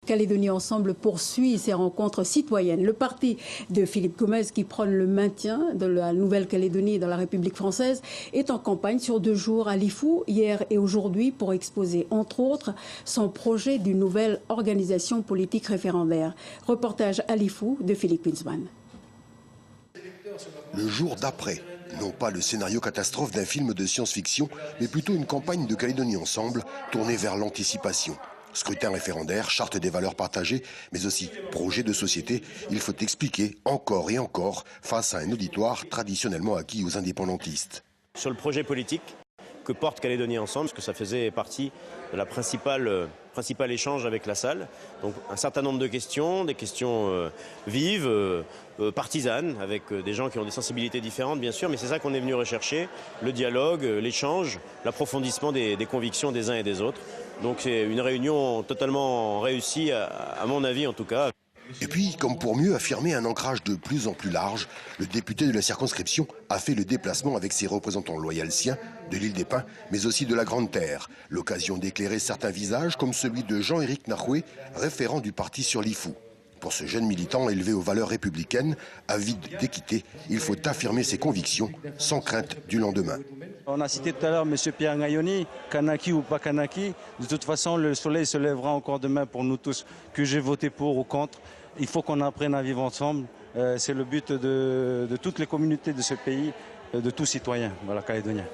Calédonie Ensemble poursuit ses rencontres citoyennes. Le parti de Philippe Gomez, qui prône le maintien de la Nouvelle-Calédonie dans la République française, est en campagne sur 2 jours à Lifou, hier et aujourd'hui, pour exposer, entre autres, son projet d'une nouvelle organisation politique référendaire. Reportage à Lifou de Philippe Winsman. Le jour d'après, non pas le scénario catastrophe d'un film de science-fiction, mais plutôt une campagne de Calédonie Ensemble tournée vers l'anticipation. Scrutin référendaire, charte des valeurs partagées, mais aussi projet de société, il faut expliquer encore et encore face à un auditoire traditionnellement acquis aux indépendantistes. Sur le projet politique que porte Calédonie Ensemble, parce que ça faisait partie de la principal échange avec la salle. Donc un certain nombre de questions, des questions vives, partisanes, avec des gens qui ont des sensibilités différentes bien sûr, mais c'est ça qu'on est venu rechercher, le dialogue, l'échange, l'approfondissement des convictions des uns et des autres. Donc c'est une réunion totalement réussie, à mon avis en tout cas. Et puis, comme pour mieux affirmer un ancrage de plus en plus large, le député de la circonscription a fait le déplacement avec ses représentants loyalsiens de l'île des Pins, mais aussi de la Grande Terre. L'occasion d'éclairer certains visages, comme celui de Jean-Éric Nahoué, référent du parti sur Lifou. Pour ce jeune militant élevé aux valeurs républicaines, avide d'équité, il faut affirmer ses convictions sans crainte du lendemain. On a cité tout à l'heure M. Pierre Ngayoni, Kanaki ou pas Kanaki. De toute façon, le soleil se lèvera encore demain pour nous tous, que j'ai voté pour ou contre. Il faut qu'on apprenne à vivre ensemble. C'est le but de toutes les communautés de ce pays, de tous citoyens, voilà, calédoniens.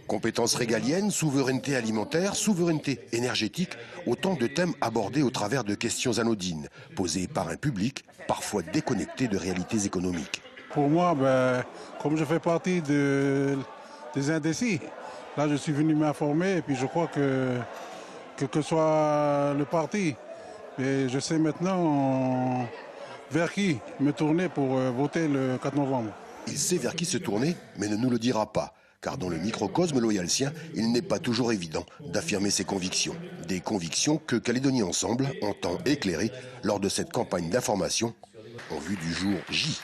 Compétences régaliennes, souveraineté alimentaire, souveraineté énergétique, autant de thèmes abordés au travers de questions anodines, posées par un public parfois déconnecté de réalités économiques. Pour moi, comme je fais partie des indécis, là je suis venu m'informer et puis je crois que soit le parti, et je sais maintenant vers qui me tourner pour voter le 4 novembre. Il sait vers qui se tourner, mais ne nous le dira pas. Car dans le microcosme loyalsien, il n'est pas toujours évident d'affirmer ses convictions. Des convictions que Calédonie Ensemble entend éclairer lors de cette campagne d'information en vue du jour J.